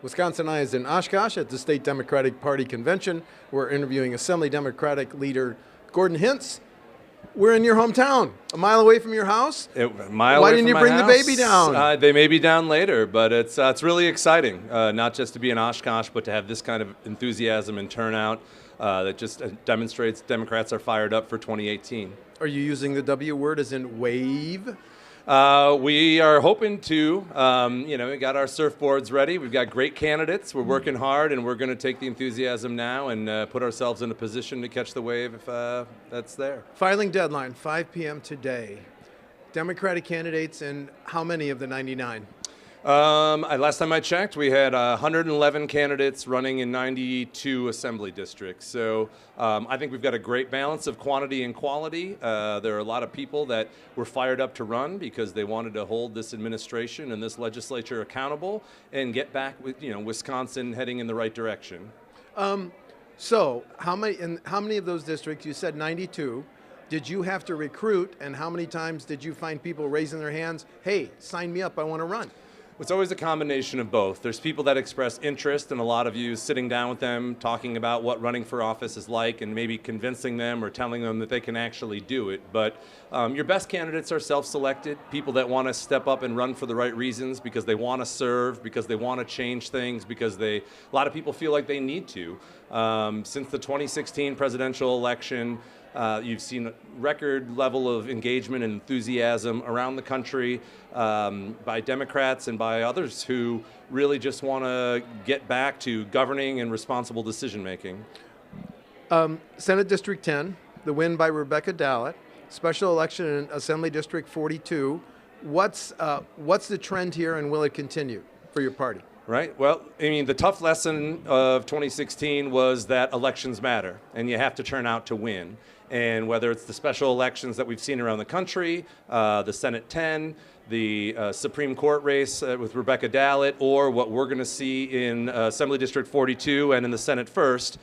Wisconsinites in Oshkosh at the State Democratic Party Convention. We're interviewing Assembly Democratic leader Gordon Hintz. We're in your hometown, a mile away from your house. Why didn't you bring the baby down? They may be down later, but it's really exciting, not just to be in Oshkosh, but to have this kind of enthusiasm and turnout that just demonstrates Democrats are fired up for 2018. Are you using the W word as in wave? We are hoping to. We got our surfboards ready. We've got great candidates. We're working hard, and we're going to take the enthusiasm now and put ourselves in a position to catch the wave if that's there. Filing deadline, 5 p.m. today. Democratic candidates in how many of the 99? Last time I checked, we had 111 candidates running in 92 assembly districts. So I think we've got a great balance of quantity and quality. There are a lot of people that were fired up to run because they wanted to hold this administration and this legislature accountable and get back with Wisconsin heading in the right direction. So how many of those districts? You said 92. Did you have to recruit, and how many times did you find people raising their hands? Hey, sign me up, I want to run. It's always a combination of both. There's people that express interest, and a lot of you sitting down with them, talking about what running for office is like, and maybe convincing them or telling them that they can actually do it. But your best candidates are self-selected, people that want to step up and run for the right reasons because they want to serve, because they want to change things, because a lot of people feel like they need to. Since the 2016 presidential election, you've seen a record level of engagement and enthusiasm around the country by Democrats and by others who really just want to get back to governing and responsible decision making. Senate District 10, the win by Rebecca Dallett. Special election in Assembly District 42. What's the trend here, and will it continue for your party? Right. Well, the tough lesson of 2016 was that elections matter, and you have to turn out to win. And whether it's the special elections that we've seen around the country, the Senate 10, the Supreme Court race with Rebecca Dallett, or what we're going to see in Assembly District 42 and in the Senate 1st,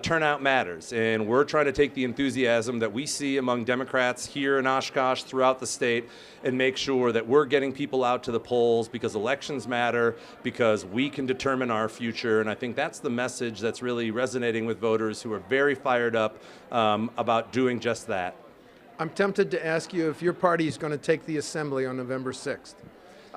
turnout matters. And we're trying to take the enthusiasm that we see among Democrats here in Oshkosh throughout the state and make sure that we're getting people out to the polls because elections matter, because we can determine our future. And I think that's the message that's really resonating with voters who are very fired up about doing just that. I'm tempted to ask you if your party is going to take the Assembly on November 6th.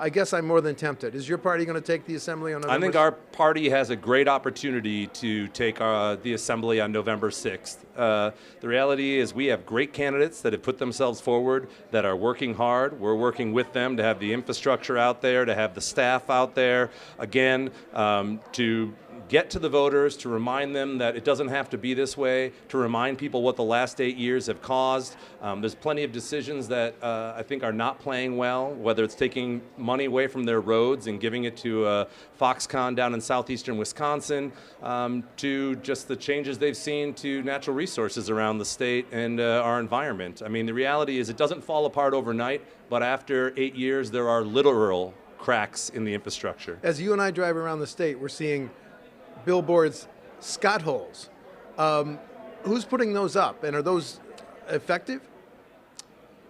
I guess I'm more than tempted. Is your party going to take the Assembly on November 6th? I think our party has a great opportunity to take the Assembly on November 6th. The reality is we have great candidates that have put themselves forward, that are working hard. We're working with them to have the infrastructure out there, to have the staff out there, again, to get to the voters, to remind them that it doesn't have to be this way, to remind people what the last 8 years have caused. There's plenty of decisions that I think are not playing well, whether it's taking money away from their roads and giving it to Foxconn down in southeastern Wisconsin, to just the changes they've seen to natural resources around the state and our environment. The reality is it doesn't fall apart overnight, but after 8 years, there are literal cracks in the infrastructure. As you and I drive around the state, we're seeing billboards, Scott holes. Who's putting those up, and are those effective?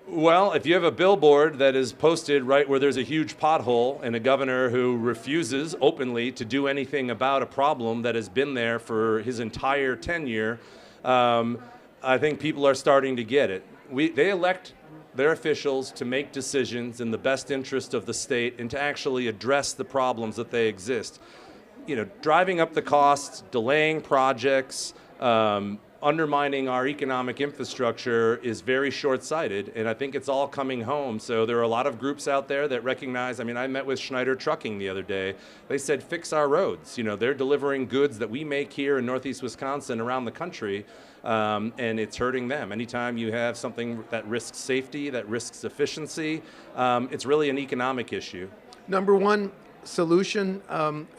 Well, if you have a billboard that is posted right where there's a huge pothole and a governor who refuses openly to do anything about a problem that has been there for his entire tenure, I think people are starting to get it. They elect their officials to make decisions in the best interest of the state and to actually address the problems that they exist. Driving up the costs, delaying projects, undermining our economic infrastructure is very short-sighted, and I think it's all coming home. So there are a lot of groups out there that recognize, I met with Schneider Trucking the other day. They said, fix our roads. They're delivering goods that we make here in Northeast Wisconsin around the country, and it's hurting them. Anytime you have something that risks safety, that risks efficiency, it's really an economic issue. Number one solution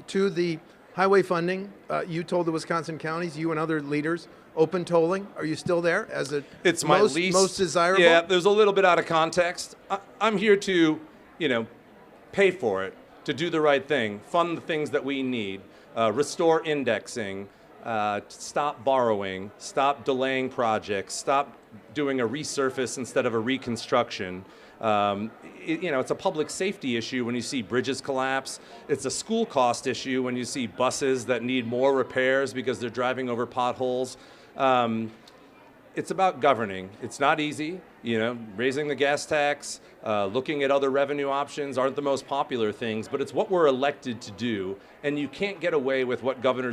to the highway funding, you told the Wisconsin counties, you and other leaders, open tolling. Are you still there as it's most desirable? Yeah, there's a little bit out of context. I'm here to, pay for it, to do the right thing, fund the things that we need, restore indexing, stop borrowing, stop delaying projects, stop doing a resurface instead of a reconstruction. It's a public safety issue when you see bridges collapse. It's a school cost issue when you see buses that need more repairs because they're driving over potholes. It's about governing. It's not easy. Raising the gas tax, looking at other revenue options aren't the most popular things, but it's what we're elected to do. And you can't get away with what Governor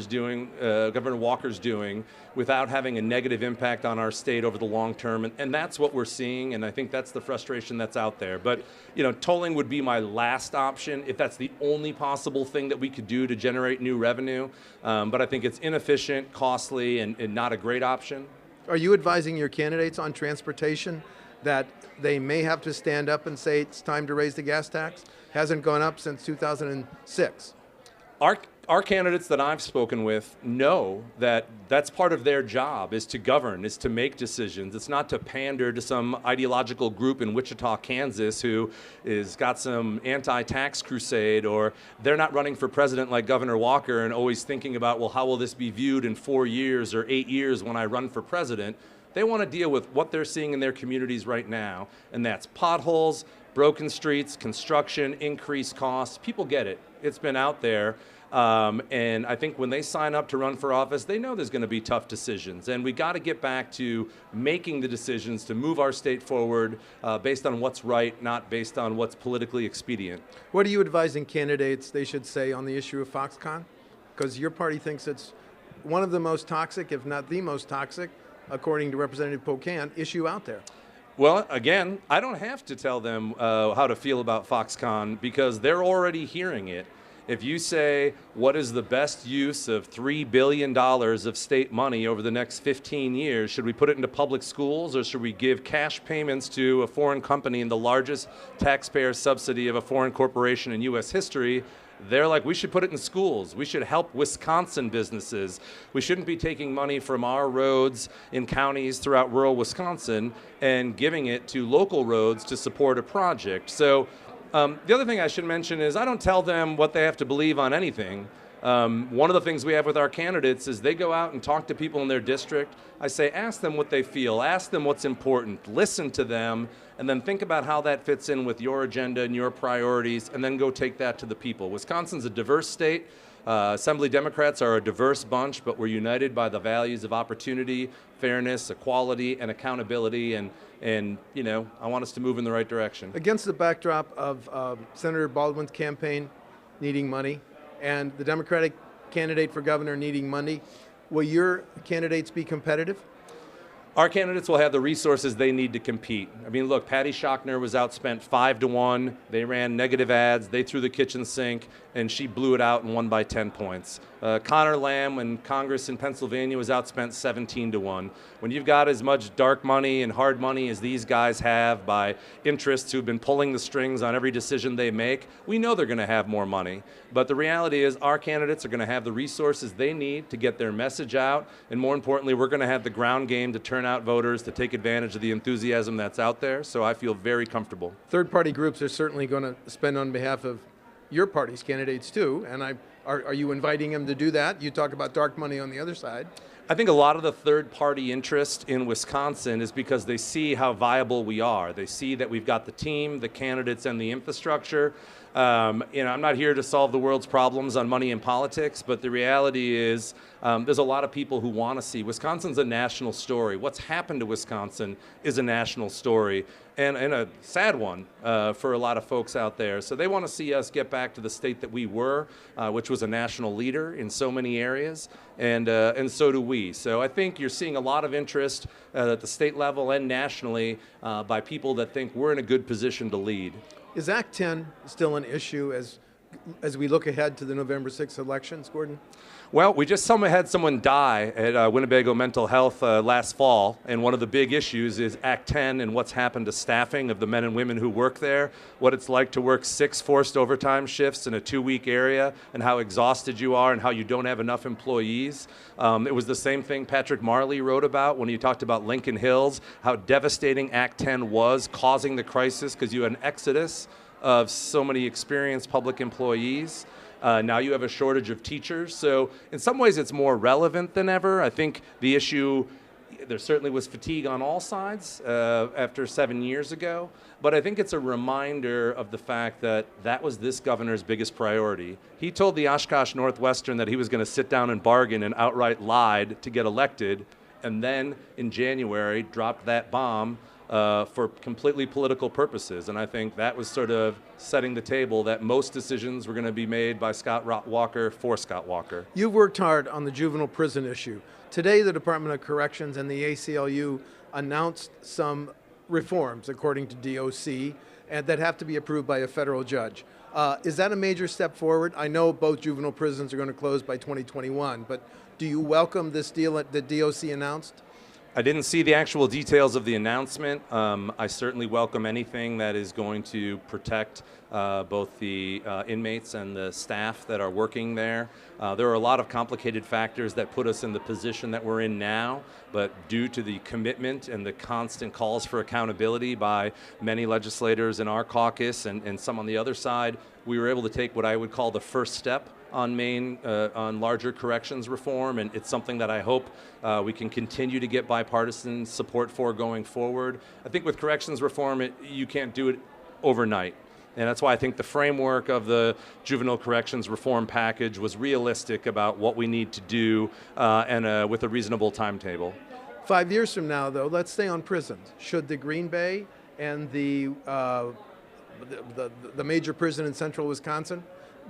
Walker's doing without having a negative impact on our state over the long term. And that's what we're seeing, and I think that's the frustration that's out there. But, tolling would be my last option if that's the only possible thing that we could do to generate new revenue. But I think it's inefficient, costly, and not a great option. Are you advising your candidates on transportation that they may have to stand up and say it's time to raise the gas tax? Hasn't gone up since 2006. Our candidates that I've spoken with know that that's part of their job, is to govern, is to make decisions. It's not to pander to some ideological group in Wichita, Kansas who is got some anti-tax crusade, or they're not running for president like Governor Walker and always thinking about, well, how will this be viewed in 4 years or 8 years when I run for president? They want to deal with what they're seeing in their communities right now, and that's potholes, broken streets, construction, increased costs. People get it. It's been out there. And I think when they sign up to run for office, they know there's going to be tough decisions. And we got to get back to making the decisions to move our state forward based on what's right, not based on what's politically expedient. What are you advising candidates they should say on the issue of Foxconn? Because your party thinks it's one of the most toxic, if not the most toxic, according to Representative Pocan, issue out there. Well, again, I don't have to tell them how to feel about Foxconn because they're already hearing it. If you say, what is the best use of $3 billion of state money over the next 15 years? Should we put it into public schools, or should we give cash payments to a foreign company in the largest taxpayer subsidy of a foreign corporation in U.S. history? They're like, we should put it in schools. We should help Wisconsin businesses. We shouldn't be taking money from our roads in counties throughout rural Wisconsin and giving it to local roads to support a project. So the other thing I should mention is I don't tell them what they have to believe on anything. One of the things we have with our candidates is they go out and talk to people in their district. I say, ask them what they feel, ask them what's important, listen to them, and then think about how that fits in with your agenda and your priorities, and then go take that to the people. Wisconsin's a diverse state. Assembly Democrats are a diverse bunch, but we're united by the values of opportunity, fairness, equality, and accountability, and I want us to move in the right direction. Against the backdrop of Senator Baldwin's campaign needing money and the Democratic candidate for governor needing money, will your candidates be competitive? Our candidates will have the resources they need to compete. I mean, look, Patty Shockner was outspent 5-1. They ran negative ads. They threw the kitchen sink, and she blew it out and won by 10 points. Connor Lamb in Congress in Pennsylvania was outspent 17-1. When you've got as much dark money and hard money as these guys have by interests who've been pulling the strings on every decision they make, we know they're going to have more money. But the reality is our candidates are going to have the resources they need to get their message out, and more importantly, we're going to have the ground game to turn out voters to take advantage of the enthusiasm that's out there. So I feel very comfortable. Third-party groups are certainly going to spend on behalf of your party's candidates too, and are you inviting them to do that? You talk about dark money on the other side. I think a lot of the third-party interest in Wisconsin is because they see how viable we are. They see that we've got the team, the candidates, and the infrastructure. I'm not here to solve the world's problems on money and politics, but the reality is there's a lot of people who want to see. Wisconsin's a national story. What's happened to Wisconsin is a national story, and a sad one for a lot of folks out there. So they want to see us get back to the state that we were, which was a national leader in so many areas, and so do we. So I think you're seeing a lot of interest at the state level and nationally by people that think we're in a good position to lead. Is Act 10 still an issue as we look ahead to the November 6th elections, Gordon? Well, we just had someone die at Winnebago Mental Health last fall, and one of the big issues is Act 10 and what's happened to staffing of the men and women who work there, what it's like to work 6 forced overtime shifts in a 2-week area, and how exhausted you are and how you don't have enough employees. It was the same thing Patrick Marley wrote about when he talked about Lincoln Hills, how devastating Act 10 was, causing the crisis because you had an exodus of so many experienced public employees. Now you have a shortage of teachers. So in some ways it's more relevant than ever. I think the issue, there certainly was fatigue on all sides after 7 years ago, but I think it's a reminder of the fact that that was this governor's biggest priority. He told the Oshkosh Northwestern that he was going to sit down and bargain and outright lied to get elected, and then in January dropped that bomb for completely political purposes. And I think that was sort of setting the table that most decisions were going to be made by Scott Walker for Scott Walker. You've worked hard on the juvenile prison issue. Today, the Department of Corrections and the ACLU announced some reforms, according to DOC, and that have to be approved by a federal judge. Is that a major step forward? I know both juvenile prisons are going to close by 2021, but do you welcome this deal that the DOC announced? I didn't see the actual details of the announcement. I certainly welcome anything that is going to protect both the inmates and the staff that are working there. There are a lot of complicated factors that put us in the position that we're in now, but due to the commitment and the constant calls for accountability by many legislators in our caucus and some on the other side, we were able to take what I would call the first step on larger corrections reform, and it's something that I hope we can continue to get bipartisan support for going forward. I think with corrections reform, you can't do it overnight. And that's why I think the framework of the juvenile corrections reform package was realistic about what we need to do and with a reasonable timetable. 5 years from now, though, let's stay on prisons. Should the Green Bay and the major prison in central Wisconsin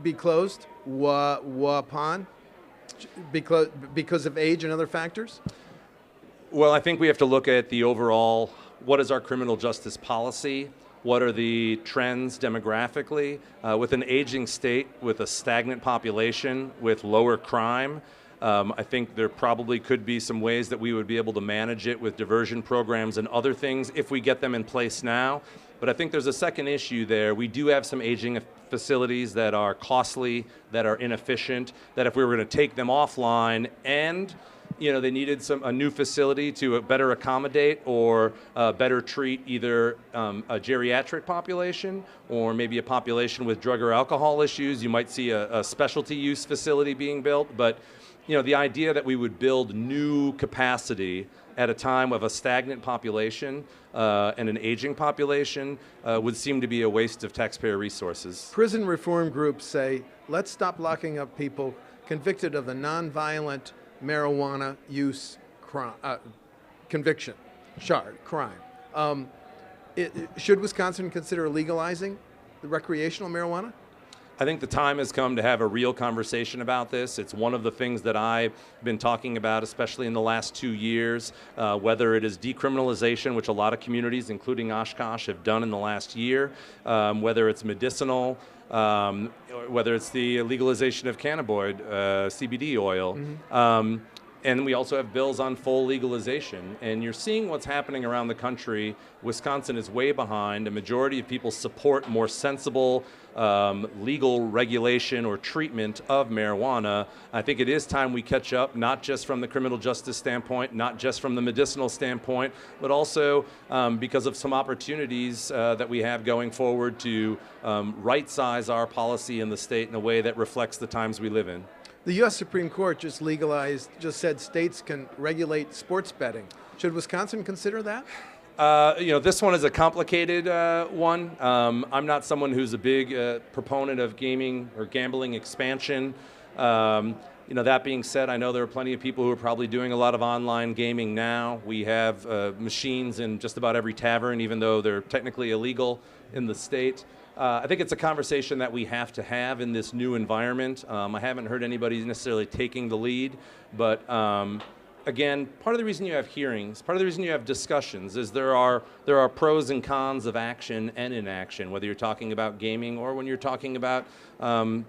be closed because of age and other factors? Well, I think we have to look at the overall, what is our criminal justice policy? What are the trends demographically? With an aging state, with a stagnant population, with lower crime, I think there probably could be some ways that we would be able to manage it with diversion programs and other things if we get them in place now. But I think there's a second issue there. We do have some aging facilities that are costly, that are inefficient, that if we were going to take them offline and they needed a new facility to better accommodate or better treat either a geriatric population or maybe a population with drug or alcohol issues, you might see a specialty use facility being built. But the idea that we would build new capacity at a time of a stagnant population and an aging population would seem to be a waste of taxpayer resources. Prison reform groups say, let's stop locking up people convicted of a nonviolent marijuana use crime, crime. Should Wisconsin consider legalizing the recreational marijuana? I think the time has come to have a real conversation about this. It's one of the things that I've been talking about, especially in the last 2 years, whether it is decriminalization, which a lot of communities, including Oshkosh, have done in the last year, whether it's medicinal, whether it's the legalization of cannabinoid, CBD oil. Mm-hmm. And we also have bills on full legalization. And you're seeing what's happening around the country. Wisconsin is way behind. A majority of people support more sensible legal regulation or treatment of marijuana. I think it is time we catch up, not just from the criminal justice standpoint, not just from the medicinal standpoint, but also because of some opportunities that we have going forward to right-size our policy in the state in a way that reflects the times we live in. The U.S. Supreme Court just said states can regulate sports betting. Should Wisconsin consider that? This one is a complicated one. I'm not someone who's a big proponent of gaming or gambling expansion. That being said, I know there are plenty of people who are probably doing a lot of online gaming now. We have machines in just about every tavern, even though they're technically illegal in the state. I think it's a conversation that we have to have in this new environment. I haven't heard anybody necessarily taking the lead, but again, part of the reason you have hearings, part of the reason you have discussions is there are pros and cons of action and inaction, whether you're talking about gaming or when you're talking about the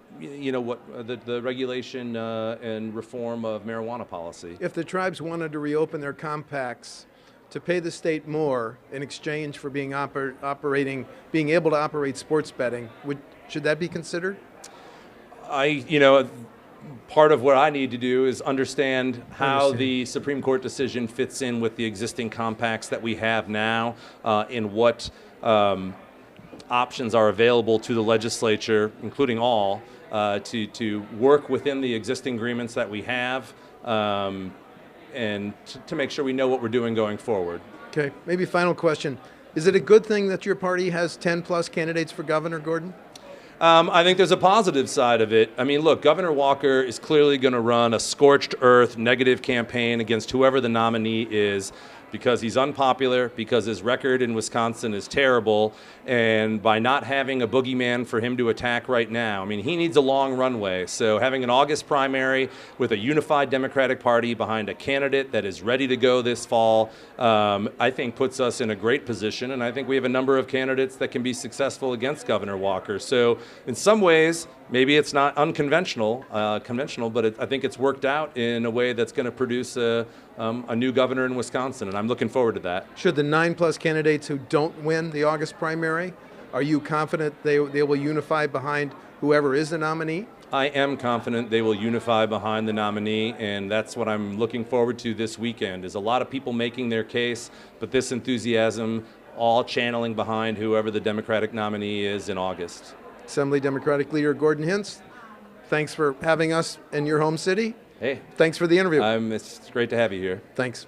regulation and reform of marijuana policy. If the tribes wanted to reopen their compacts to pay the state more in exchange for being able to operate sports betting, should that be considered? Part of what I need to do is understand how the Supreme Court decision fits in with the existing compacts that we have now, and what options are available to the legislature, including all, to work within the existing agreements that we have, and to make sure we know what we're doing going forward. Okay, maybe final question. Is it a good thing that your party has 10 plus candidates for governor, Gordon? I think there's a positive side of it. I mean, look, Governor Walker is clearly going to run a scorched earth negative campaign against whoever the nominee is, because he's unpopular, because his record in Wisconsin is terrible, and by not having a boogeyman for him to attack right now, I mean, he needs a long runway. So having an August primary with a unified Democratic Party behind a candidate that is ready to go this fall, I think puts us in a great position, and I think we have a number of candidates that can be successful against Governor Walker. So in some ways, maybe it's not conventional, but I think it's worked out in a way that's going to produce a new governor in Wisconsin, and I'm looking forward to that. Should the 9 plus candidates who don't win the August primary, are you confident they will unify behind whoever is the nominee? I am confident they will unify behind the nominee, and that's what I'm looking forward to this weekend, is a lot of people making their case, but this enthusiasm all channeling behind whoever the Democratic nominee is in August. Assembly Democratic Leader Gordon Hintz, thanks for having us in your home city. Hey. Thanks for the interview. It's great to have you here. Thanks.